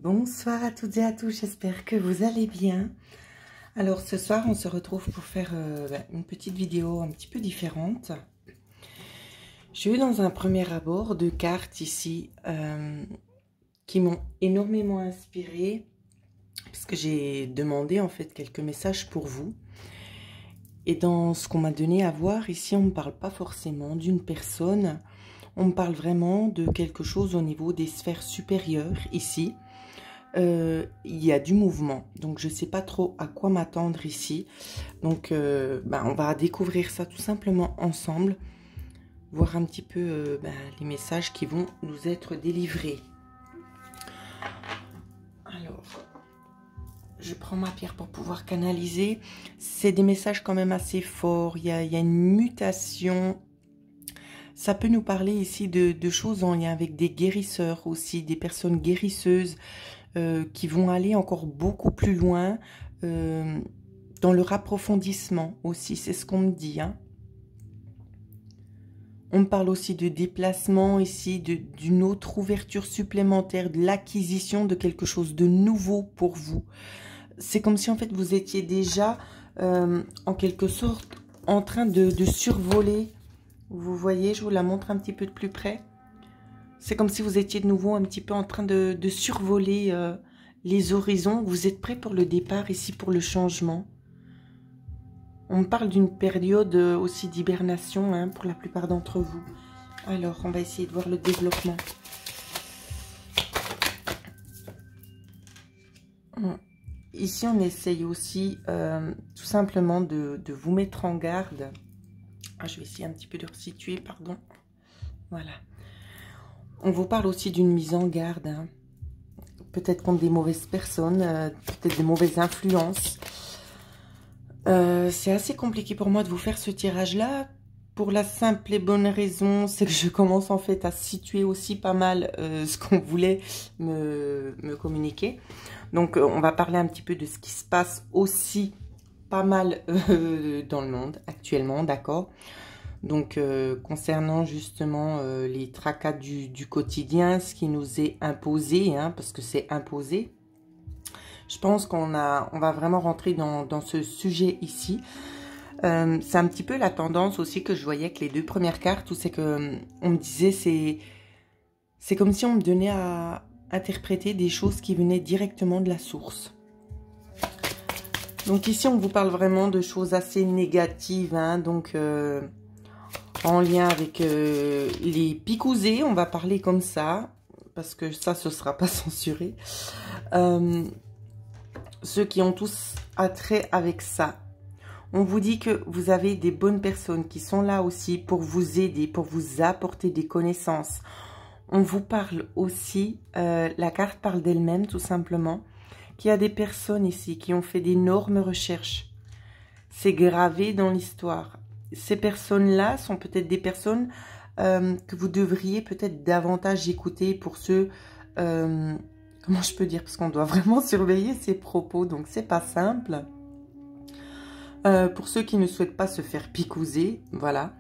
Bonsoir à toutes et à tous, j'espère que vous allez bien. Alors ce soir on se retrouve pour faire une petite vidéo un petit peu différente. J'ai eu dans un premier abord deux cartes ici qui m'ont énormément inspirée, parce que j'ai demandé en fait quelques messages pour vous. Et dans ce qu'on m'a donné à voir ici, on ne parle pas forcément d'une personne, on me parle vraiment de quelque chose au niveau des sphères supérieures ici. Il y a du mouvement, donc je ne sais pas trop à quoi m'attendre ici. Donc on va découvrir ça tout simplement ensemble, voir un petit peu les messages qui vont nous être délivrés. Alors, je prends ma pierre pour pouvoir canaliser. C'est des messages quand même assez forts, il y a une mutation. Ça peut nous parler ici de choses en lien avec des guérisseurs aussi, des personnes guérisseuses, qui vont aller encore beaucoup plus loin dans leur approfondissement aussi, c'est ce qu'on me dit. Hein. On me parle aussi de déplacement ici, d'une autre ouverture supplémentaire, de l'acquisition de quelque chose de nouveau pour vous. C'est comme si en fait vous étiez déjà en quelque sorte en train de survoler. Vous voyez, je vous la montre un petit peu de plus près. C'est comme si vous étiez de nouveau un petit peu en train de survoler les horizons. Vous êtes prêts pour le départ ici, pour le changement. On me parle d'une période aussi d'hibernation hein, pour la plupart d'entre vous. Alors, on va essayer de voir le développement. Ici, on essaye aussi tout simplement de vous mettre en garde. Ah, je vais essayer un petit peu de resituer, pardon. Voilà. On vous parle aussi d'une mise en garde, hein. Peut-être contre des mauvaises personnes, peut-être des mauvaises influences. C'est assez compliqué pour moi de vous faire ce tirage-là, pour la simple et bonne raison, c'est que je commence en fait à situer aussi pas mal ce qu'on voulait me communiquer. Donc on va parler un petit peu de ce qui se passe aussi pas mal dans le monde actuellement, d'accord ? Donc, concernant justement les tracas du quotidien, ce qui nous est imposé, hein, parce que c'est imposé, je pense on va vraiment rentrer dans ce sujet ici. C'est un petit peu la tendance aussi que je voyais avec les deux premières cartes, où c'est que on me disait, c'est comme si on me donnait à interpréter des choses qui venaient directement de la source. Donc ici, on vous parle vraiment de choses assez négatives, hein, donc... en lien avec les picousés, on va parler comme ça, parce que ça, ce ne sera pas censuré. Ceux qui ont tous attrait avec ça. On vous dit que vous avez des bonnes personnes qui sont là aussi pour vous aider, pour vous apporter des connaissances. On vous parle aussi, la carte parle d'elle-même tout simplement, qu'il y a des personnes ici qui ont fait d'énormes recherches. C'est gravé dans l'histoire. Ces personnes-là sont peut-être des personnes que vous devriez peut-être davantage écouter pour ceux, comment je peux dire, parce qu'on doit vraiment surveiller ses propos, donc c'est pas simple. Pour ceux qui ne souhaitent pas se faire picouser, voilà.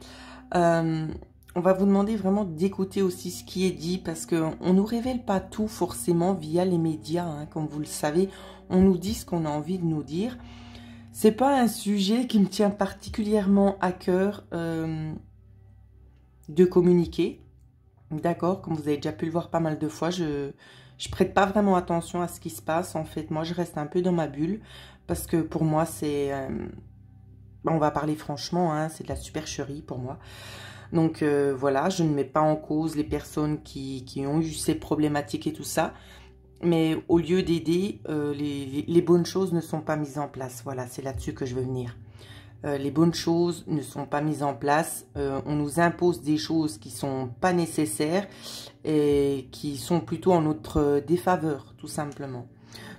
On va vous demander vraiment d'écouter aussi ce qui est dit, parce qu'on ne nous révèle pas tout forcément via les médias, hein, comme vous le savez. On nous dit ce qu'on a envie de nous dire. C'est pas un sujet qui me tient particulièrement à cœur de communiquer, d'accord, comme vous avez déjà pu le voir pas mal de fois, je prête pas vraiment attention à ce qui se passe, en fait, moi je reste un peu dans ma bulle, parce que pour moi c'est, on va parler franchement, hein, c'est de la supercherie pour moi, donc voilà, je ne mets pas en cause les personnes qui ont eu ces problématiques et tout ça, mais au lieu d'aider, les bonnes choses ne sont pas mises en place. Voilà, c'est là-dessus que je veux venir. Les bonnes choses ne sont pas mises en place. On nous impose des choses qui ne sont pas nécessaires et qui sont plutôt en notre défaveur, tout simplement.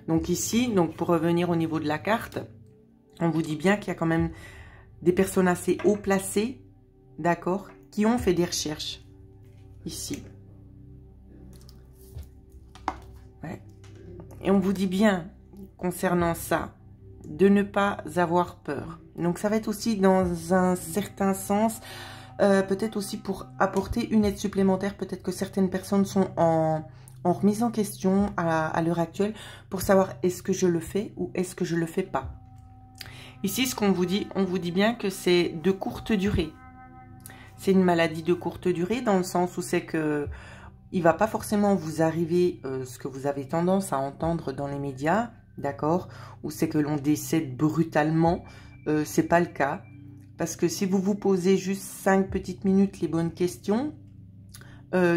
Donc ici, donc pour revenir au niveau de la carte, on vous dit bien qu'il y a quand même des personnes assez haut placées, d'accord, qui ont fait des recherches ici. Ouais. Et on vous dit bien, concernant ça, de ne pas avoir peur. Donc ça va être aussi dans un certain sens, peut-être aussi pour apporter une aide supplémentaire. Peut-être que certaines personnes sont en en remise en question à l'heure actuelle pour savoir est-ce que je le fais ou est-ce que je le fais pas. Ici, ce qu'on vous dit, on vous dit bien que c'est de courte durée. C'est une maladie de courte durée dans le sens où c'est que il va pas forcément vous arriver ce que vous avez tendance à entendre dans les médias, d'accord, où c'est que l'on décède brutalement. C'est pas le cas. Parce que si vous vous posez juste 5 petites minutes les bonnes questions,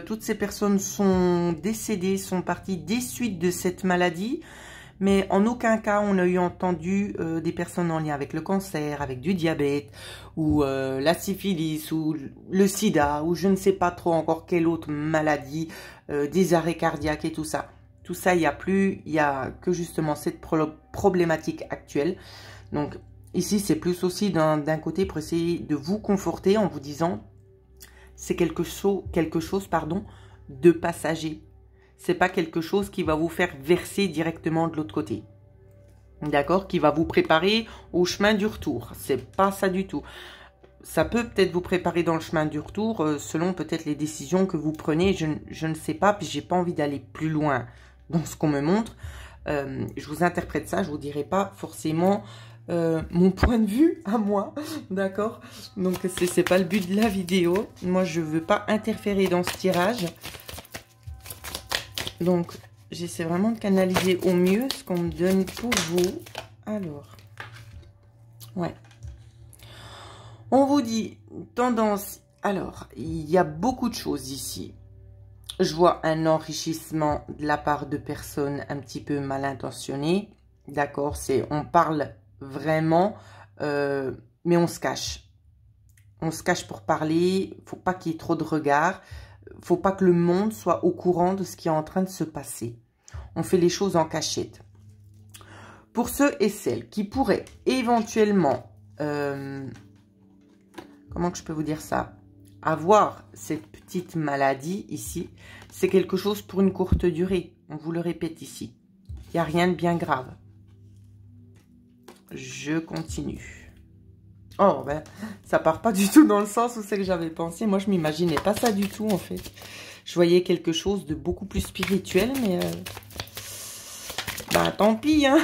toutes ces personnes sont décédées, sont parties des suites de cette maladie. Mais en aucun cas, on a eu entendu des personnes en lien avec le cancer, avec du diabète, ou la syphilis, ou le sida, ou je ne sais pas trop encore quelle autre maladie, des arrêts cardiaques et tout ça. Tout ça, il n'y a plus, il n'y a que justement cette problématique actuelle. Donc ici, c'est plus aussi d'un côté pour essayer de vous conforter en vous disant, c'est quelque chose de passager. C'est pas quelque chose qui va vous faire verser directement de l'autre côté. D'accord? Qui va vous préparer au chemin du retour. C'est pas ça du tout. Ça peut peut-être vous préparer dans le chemin du retour selon peut-être les décisions que vous prenez. Je ne sais pas, puis j'ai pas envie d'aller plus loin dans ce qu'on me montre. Je vous interprète ça, je vous dirai pas forcément mon point de vue à moi. D'accord? Donc c'est pas le but de la vidéo. Moi, je veux pas interférer dans ce tirage. Donc, j'essaie vraiment de canaliser au mieux ce qu'on me donne pour vous. Alors, ouais. On vous dit tendance. Alors, il y a beaucoup de choses ici. Je vois un enrichissement de la part de personnes un petit peu mal intentionnées. D'accord, on parle vraiment, mais on se cache. On se cache pour parler. Faut pas qu'il y ait trop de regards. Faut pas que le monde soit au courant de ce qui est en train de se passer. On fait les choses en cachette. Pour ceux et celles qui pourraient éventuellement, comment que je peux vous dire ça, avoir cette petite maladie ici, c'est quelque chose pour une courte durée. On vous le répète ici. Il n'y a rien de bien grave. Je continue. Oh, ben, ça part pas du tout dans le sens où c'est que j'avais pensé. Moi, je m'imaginais pas ça du tout, en fait. Je voyais quelque chose de beaucoup plus spirituel, mais... bah, tant pis, hein.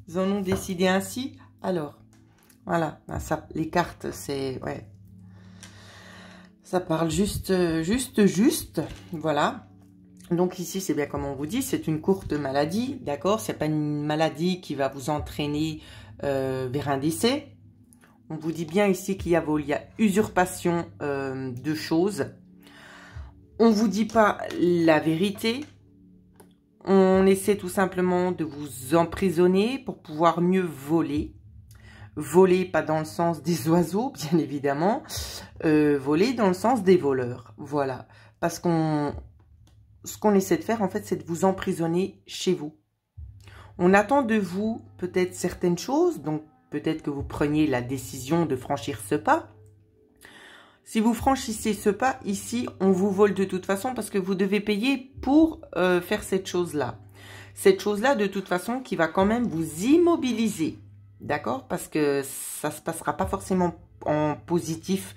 Ils en ont décidé ainsi. Alors, voilà. Ben, ça, les cartes, c'est... ouais. Ça parle juste. Voilà. Donc, ici, c'est bien comme on vous dit, c'est une courte maladie, d'accord? C'est pas une maladie qui va vous entraîner vers un décès. On vous dit bien ici qu'il y a usurpation de choses. On ne vous dit pas la vérité. On essaie tout simplement de vous emprisonner pour pouvoir mieux voler. Voler, pas dans le sens des oiseaux, bien évidemment. Voler dans le sens des voleurs. Voilà. Parce ce qu'on essaie de faire, en fait, c'est de vous emprisonner chez vous. On attend de vous peut-être certaines choses, donc peut-être que vous preniez la décision de franchir ce pas. Si vous franchissez ce pas, ici, on vous vole de toute façon parce que vous devez payer pour faire cette chose-là. Cette chose-là, de toute façon, qui va quand même vous immobiliser. D'accord? Parce que ça ne se passera pas forcément en positif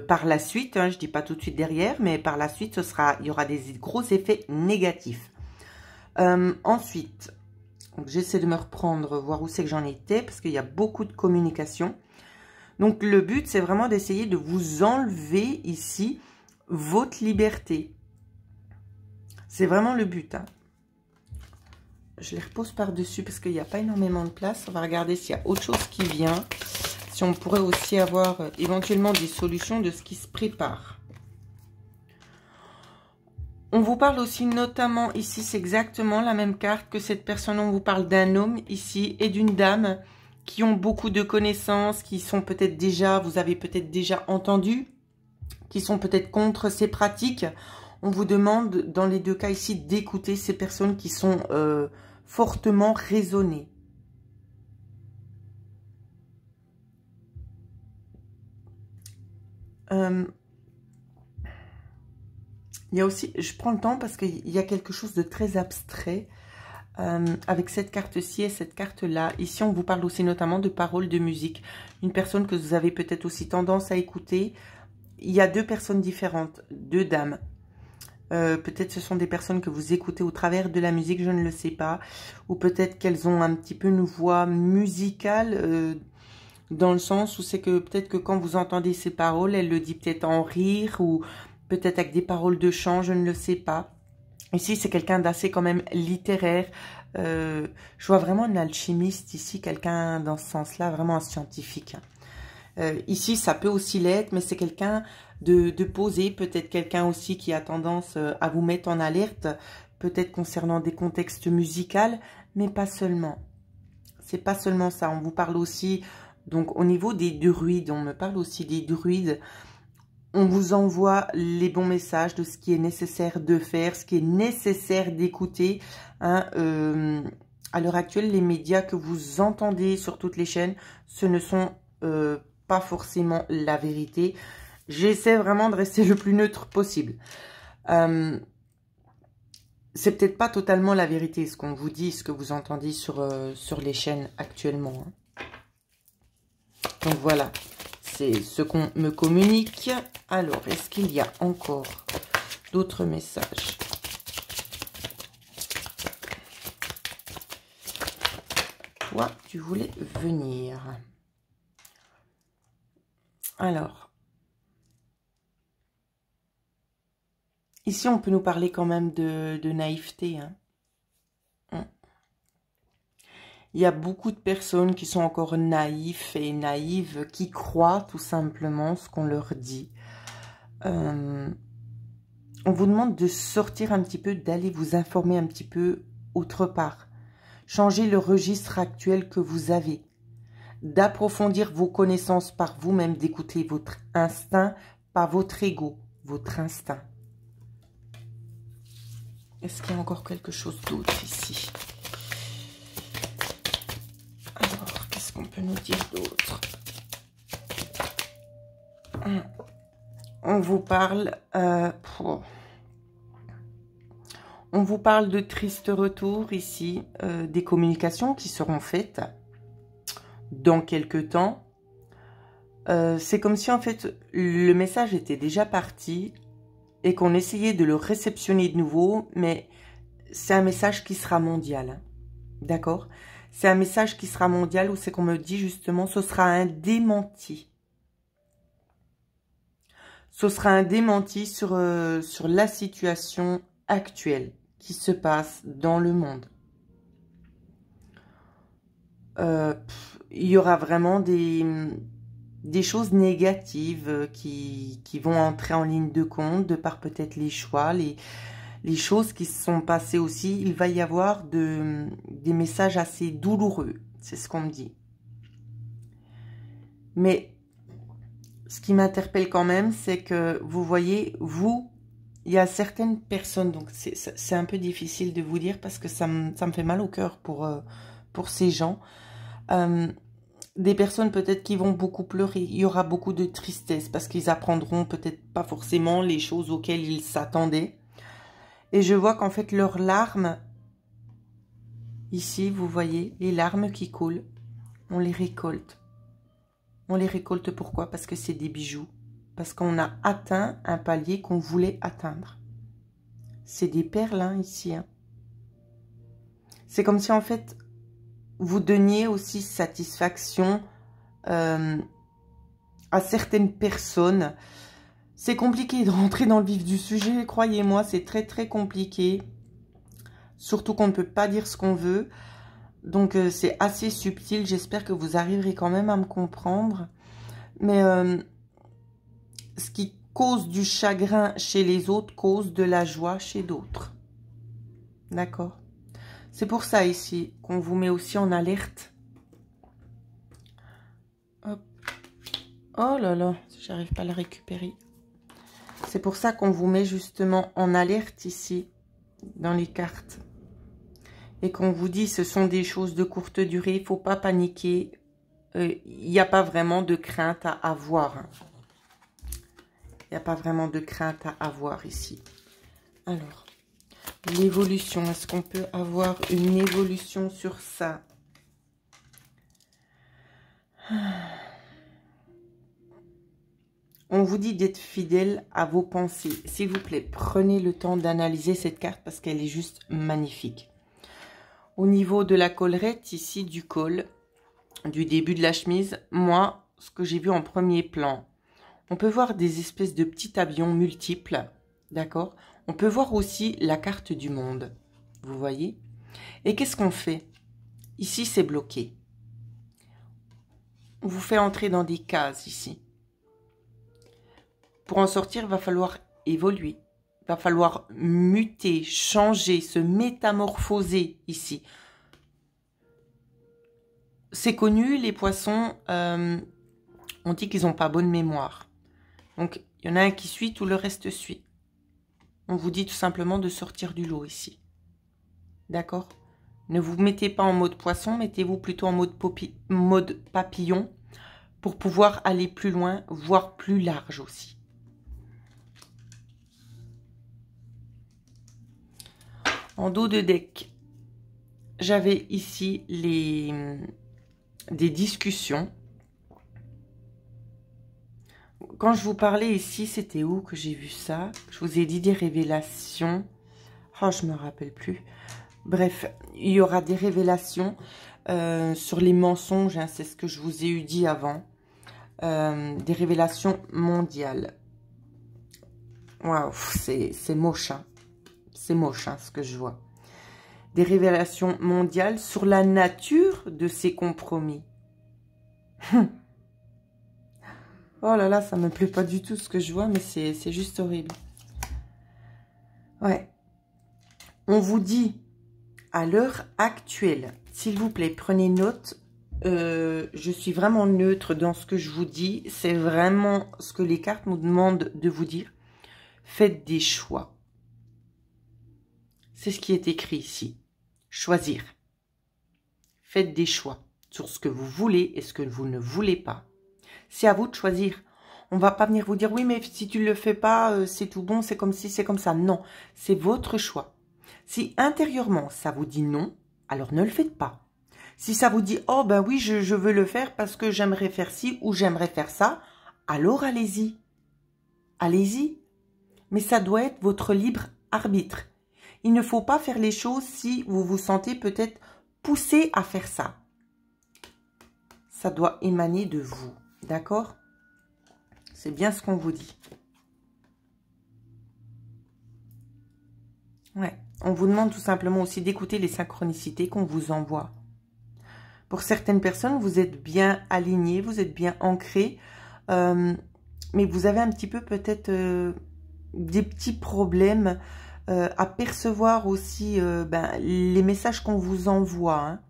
par la suite. Hein, je ne dis pas tout de suite derrière, mais par la suite, il y aura des gros effets négatifs. Ensuite... donc, j'essaie de me reprendre, voir où c'est que j'en étais, parce qu'il y a beaucoup de communication. Donc, le but, c'est vraiment d'essayer de vous enlever ici votre liberté. C'est vraiment le but. Hein. Je les repose par-dessus parce qu'il n'y a pas énormément de place. On va regarder s'il y a autre chose qui vient. Si on pourrait aussi avoir éventuellement des solutions de ce qui se prépare. On vous parle aussi notamment, ici c'est exactement la même carte que cette personne, on vous parle d'un homme ici et d'une dame qui ont beaucoup de connaissances, qui sont peut-être déjà, vous avez peut-être déjà entendu, qui sont peut-être contre ces pratiques. On vous demande dans les deux cas ici d'écouter ces personnes qui sont fortement raisonnées. Il y a aussi, je prends le temps parce qu'il y a quelque chose de très abstrait avec cette carte-ci et cette carte-là. Ici, on vous parle aussi notamment de paroles de musique. Une personne que vous avez peut-être aussi tendance à écouter. Il y a deux personnes différentes, deux dames. Peut-être ce sont des personnes que vous écoutez au travers de la musique, je ne le sais pas. Ou peut-être qu'elles ont un petit peu une voix musicale, dans le sens où c'est que peut-être que quand vous entendez ces paroles, elle le dit peut-être en rire ou peut-être avec des paroles de chant, je ne le sais pas. Ici, c'est quelqu'un d'assez quand même littéraire. Je vois vraiment un alchimiste ici, quelqu'un dans ce sens-là, vraiment un scientifique. Ici, ça peut aussi l'être, mais c'est quelqu'un de posé, peut-être quelqu'un aussi qui a tendance à vous mettre en alerte, peut-être concernant des contextes musicaux, mais pas seulement. C'est pas seulement ça, on vous parle aussi, donc au niveau des druides, on me parle aussi des druides. On vous envoie les bons messages de ce qui est nécessaire de faire, ce qui est nécessaire d'écouter. Hein, à l'heure actuelle, les médias que vous entendez sur toutes les chaînes, ce ne sont pas forcément la vérité. J'essaie vraiment de rester le plus neutre possible. C'est peut-être pas totalement la vérité ce qu'on vous dit, ce que vous entendez sur les chaînes actuellement. Hein. Donc voilà. C'est ce qu'on me communique. Alors, est-ce qu'il y a encore d'autres messages? Toi, tu voulais venir. Alors. Ici, on peut nous parler quand même de naïveté. Hein. Il y a beaucoup de personnes qui sont encore naïfs et naïves, qui croient tout simplement ce qu'on leur dit. On vous demande de sortir un petit peu, d'aller vous informer un petit peu autre part. Changer le registre actuel que vous avez. D'approfondir vos connaissances par vous-même, d'écouter votre instinct, pas votre ego, votre instinct. Est-ce qu'il y a encore quelque chose d'autre ici ? Alors, qu'est-ce qu'on peut nous dire d'autre? On vous parle... on vous parle de tristes retours ici, des communications qui seront faites dans quelques temps. C'est comme si en fait le message était déjà parti et qu'on essayait de le réceptionner de nouveau, mais c'est un message qui sera mondial. Hein. D'accord ? C'est un message qui sera mondial où c'est qu'on me dit justement ce sera un démenti. Ce sera un démenti sur la situation actuelle qui se passe dans le monde. Il y aura vraiment des choses négatives qui vont entrer en ligne de compte, de par peut-être les choix, les choses qui se sont passées aussi. Il va y avoir des messages assez douloureux, c'est ce qu'on me dit. Mais ce qui m'interpelle quand même, c'est que vous voyez, il y a certaines personnes, donc c'est un peu difficile de vous dire parce que ça me fait mal au cœur pour ces gens. Des personnes peut-être qui vont beaucoup pleurer, il y aura beaucoup de tristesse parce qu'ils apprendront peut-être pas forcément les choses auxquelles ils s'attendaient. Et je vois qu'en fait leurs larmes, ici vous voyez les larmes qui coulent, on les récolte. On les récolte pourquoi? Parce que c'est des bijoux. Parce qu'on a atteint un palier qu'on voulait atteindre. C'est des perles hein, ici. Hein. C'est comme si en fait, vous donniez aussi satisfaction à certaines personnes. C'est compliqué de rentrer dans le vif du sujet, croyez-moi, c'est très très compliqué. Surtout qu'on ne peut pas dire ce qu'on veut. Donc c'est assez subtil, j'espère que vous arriverez quand même à me comprendre. Mais ce qui cause du chagrin chez les autres cause de la joie chez d'autres. D'accord? C'est pour ça ici qu'on vous met aussi en alerte. Hop. Oh là là, j'arrive pas à la récupérer. C'est pour ça qu'on vous met justement en alerte ici, dans les cartes. Et qu'on vous dit ce sont des choses de courte durée, il ne faut pas paniquer. Il n'y a pas vraiment de crainte à avoir. Il n'y a pas vraiment de crainte à avoir ici. Alors, l'évolution, est-ce qu'on peut avoir une évolution sur ça? On vous dit d'être fidèle à vos pensées. S'il vous plaît, prenez le temps d'analyser cette carte parce qu'elle est juste magnifique. Au niveau de la collerette, ici, du col, du début de la chemise, moi, ce que j'ai vu en premier plan, on peut voir des espèces de petits avions multiples, d'accord? On peut voir aussi la carte du monde, vous voyez? Et qu'est-ce qu'on fait? Ici, c'est bloqué. On vous fait entrer dans des cases ici. Pour en sortir, il va falloir évoluer. Il va falloir muter, changer, se métamorphoser ici. C'est connu, les poissons, on dit qu'ils n'ont pas bonne mémoire. Donc, il y en a un qui suit, tout le reste suit. On vous dit tout simplement de sortir du lot ici. D'accord? Ne vous mettez pas en mode poisson, mettez-vous plutôt en mode papillon pour pouvoir aller plus loin, voire plus large aussi. En dos de deck, j'avais ici des discussions. Quand je vous parlais ici, c'était où que j'ai vu ça? Je vous ai dit des révélations. Oh, je me rappelle plus. Bref, il y aura des révélations sur les mensonges. Hein, c'est ce que je vous ai dit avant. Des révélations mondiales. Waouh, c'est moche. Hein. C'est moche, hein, ce que je vois. Des révélations mondiales sur la nature de ces compromis. Oh là là, ça me plaît pas du tout ce que je vois, mais c'est juste horrible. Ouais. On vous dit, à l'heure actuelle, s'il vous plaît, prenez note. Je suis vraiment neutre dans ce que je vous dis. C'est vraiment ce que les cartes nous demandent de vous dire. Faites des choix. C'est ce qui est écrit ici. Choisir. Faites des choix sur ce que vous voulez et ce que vous ne voulez pas. C'est à vous de choisir. On va pas venir vous dire, oui, mais si tu ne le fais pas, c'est tout bon, c'est comme ci, c'est comme ça. Non, c'est votre choix. Si intérieurement, ça vous dit non, alors ne le faites pas. Si ça vous dit, oh ben oui, je veux le faire parce que j'aimerais faire ci ou j'aimerais faire ça, alors allez-y. Allez-y. Mais ça doit être votre libre arbitre. Il ne faut pas faire les choses si vous vous sentez peut-être poussé à faire ça. Ça doit émaner de vous. D'accord? C'est bien ce qu'on vous dit. Ouais. On vous demande tout simplement aussi d'écouter les synchronicités qu'on vous envoie. Pour certaines personnes, vous êtes bien alignés, vous êtes bien ancrés, mais vous avez un petit peu peut-être des petits problèmes à percevoir aussi les messages qu'on vous envoie. Hein.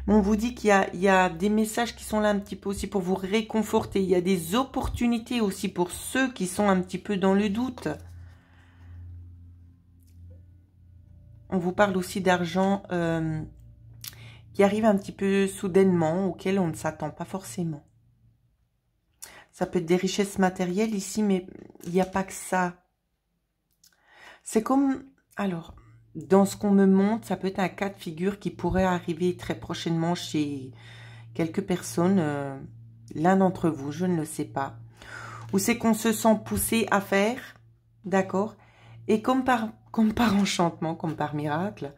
On vous dit qu'il y a des messages qui sont là un petit peu aussi pour vous réconforter. Il y a des opportunités aussi pour ceux qui sont un petit peu dans le doute. On vous parle aussi d'argent qui arrive un petit peu soudainement, auquel on ne s'attend pas forcément. Ça peut être des richesses matérielles ici, mais il n'y a pas que ça. C'est comme... Alors, dans ce qu'on me montre, ça peut être un cas de figure qui pourrait arriver très prochainement chez quelques personnes, l'un d'entre vous, je ne le sais pas. Ou c'est qu'on se sent poussé à faire, d'accord? Et comme par enchantement, comme par miracle,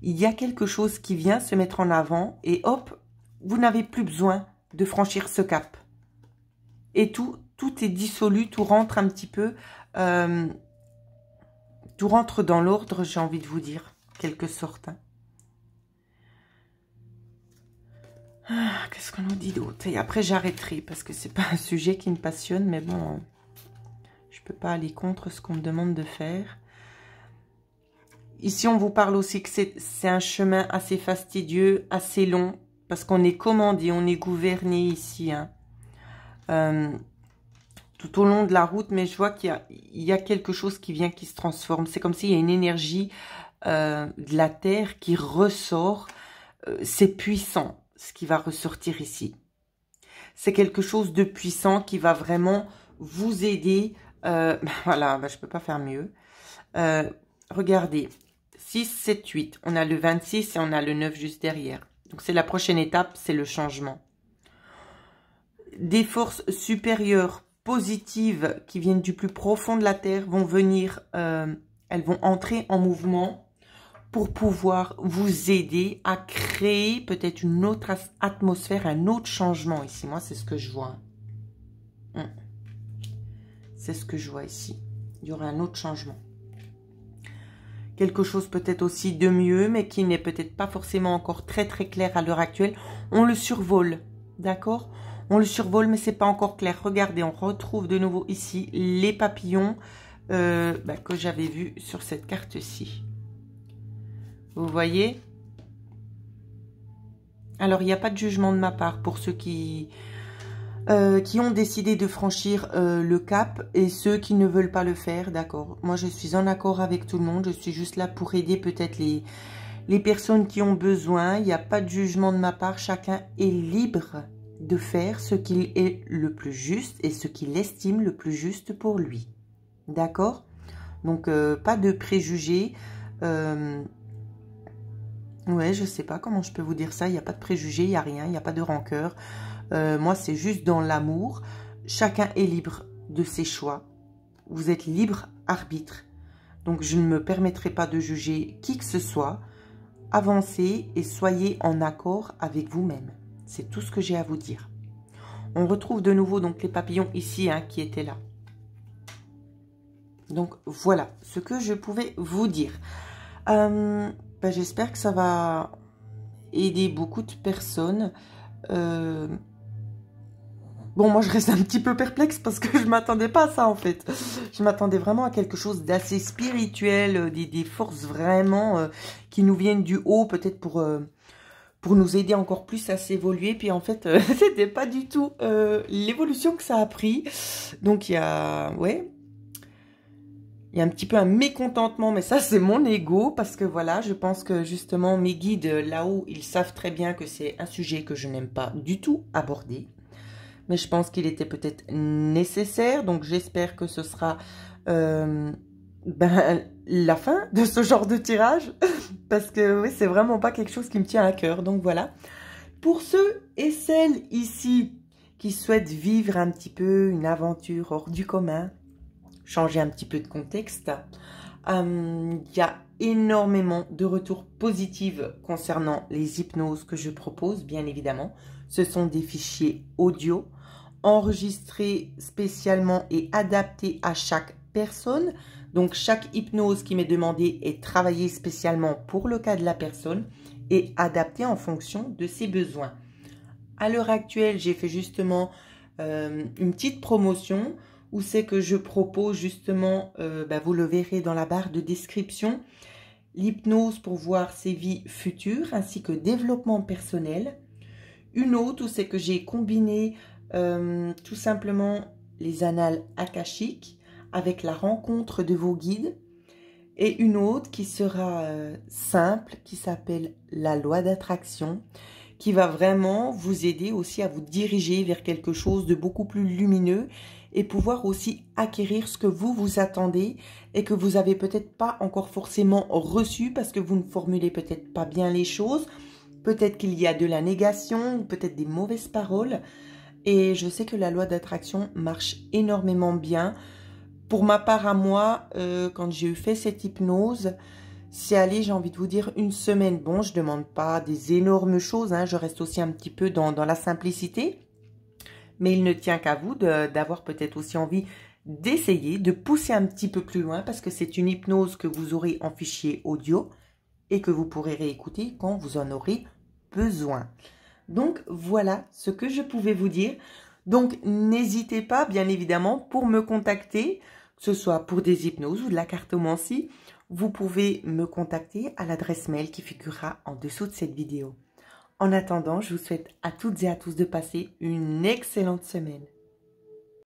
il y a quelque chose qui vient se mettre en avant et hop, vous n'avez plus besoin de franchir ce cap. Et tout est dissolu, tout rentre un petit peu... tout rentre dans l'ordre, j'ai envie de vous dire, quelque sorte. Hein. Qu'est-ce qu'on nous dit d'autre? Et après, j'arrêterai, parce que c'est pas un sujet qui me passionne, mais bon, je peux pas aller contre ce qu'on me demande de faire. Ici, on vous parle aussi que c'est un chemin assez fastidieux, assez long, parce qu'on est commandé, on est gouverné ici, hein. Tout au long de la route, mais je vois qu'il y a quelque chose qui vient, qui se transforme. C'est comme s'il y a une énergie de la terre qui ressort. C'est puissant, ce qui va ressortir ici. C'est quelque chose de puissant qui va vraiment vous aider. Voilà, je ne peux pas faire mieux. Regardez, 6, 7, 8. On a le 26 et on a le 9 juste derrière. Donc, c'est la prochaine étape, c'est le changement. Des forces supérieures positives qui viennent du plus profond de la terre vont venir, elles vont entrer en mouvement pour pouvoir vous aider à créer peut-être une autre atmosphère, un autre changement ici. Moi, c'est ce que je vois. C'est ce que je vois ici. Il y aura un autre changement. Quelque chose peut-être aussi de mieux, mais qui n'est peut-être pas forcément encore très très clair à l'heure actuelle. On le survole, d'accord? On le survole, mais c'est pas encore clair. Regardez, on retrouve de nouveau ici les papillons que j'avais vus sur cette carte-ci. Vous voyez? Alors, il n'y a pas de jugement de ma part pour ceux qui ont décidé de franchir le cap et ceux qui ne veulent pas le faire, d'accord. Moi, je suis en accord avec tout le monde. Je suis juste là pour aider peut-être les personnes qui ont besoin. Il n'y a pas de jugement de ma part. Chacun est libre de faire ce qu'il est le plus juste et ce qu'il estime le plus juste pour lui. D'accord? Donc, pas de préjugés. Ouais, je sais pas comment je peux vous dire ça. Il n'y a pas de préjugés, il n'y a rien, il n'y a pas de rancœur. Moi, c'est juste dans l'amour. Chacun est libre de ses choix. Vous êtes libre arbitre. Donc, je ne me permettrai pas de juger qui que ce soit. Avancez et soyez en accord avec vous-même. C'est tout ce que j'ai à vous dire. On retrouve de nouveau donc les papillons ici qui étaient là. Donc, voilà ce que je pouvais vous dire. J'espère que ça va aider beaucoup de personnes. Bon, moi, je reste un petit peu perplexe parce que je ne m'attendais pas à ça, en fait. Je m'attendais vraiment à quelque chose d'assez spirituel, des forces vraiment qui nous viennent du haut, peut-être pour nous aider encore plus à s'évoluer. Puis, en fait, c'était pas du tout l'évolution que ça a pris. Donc, il y a... Ouais. Il y a un petit peu un mécontentement, mais ça, c'est mon ego, parce que voilà, je pense que justement, mes guides là-haut, ils savent très bien que c'est un sujet que je n'aime pas du tout aborder. Mais je pense qu'il était peut-être nécessaire, donc j'espère que ce sera la fin de ce genre de tirage, parce que oui, c'est vraiment pas quelque chose qui me tient à cœur, donc voilà. Pour ceux et celles ici qui souhaitent vivre un petit peu une aventure hors du commun, changer un petit peu de contexte, il y a énormément de retours positifs concernant les hypnoses que je propose, bien évidemment. Ce sont des fichiers audio enregistrés spécialement et adaptés à chaque personne. Donc, chaque hypnose qui m'est demandée est travaillée spécialement pour le cas de la personne et adaptée en fonction de ses besoins. À l'heure actuelle, j'ai fait justement une petite promotion où c'est que je propose justement, vous le verrez dans la barre de description, l'hypnose pour voir ses vies futures ainsi que développement personnel. Une autre où c'est que j'ai combiné tout simplement les annales akashiques avec la rencontre de vos guides. Et une autre qui sera simple, qui s'appelle la loi d'attraction, qui va vraiment vous aider aussi à vous diriger vers quelque chose de beaucoup plus lumineux et pouvoir aussi acquérir ce que vous attendez et que vous avez peut-être pas encore forcément reçu parce que vous ne formulez peut-être pas bien les choses. Peut-être qu'il y a de la négation, peut-être des mauvaises paroles. Et je sais que la loi d'attraction marche énormément bien. Pour ma part à moi, quand j'ai fait cette hypnose, c'est allé, j'ai envie de vous dire, une semaine. Bon, je ne demande pas des énormes choses, je reste aussi un petit peu dans la simplicité. Mais il ne tient qu'à vous d'avoir peut-être aussi envie d'essayer, de pousser un petit peu plus loin parce que c'est une hypnose que vous aurez en fichier audio et que vous pourrez réécouter quand vous en aurez besoin. Donc, voilà ce que je pouvais vous dire. Donc, n'hésitez pas, bien évidemment, pour me contacter, que ce soit pour des hypnoses ou de la cartomancie, vous pouvez me contacter à l'adresse mail qui figurera en dessous de cette vidéo. En attendant, je vous souhaite à toutes et à tous de passer une excellente semaine.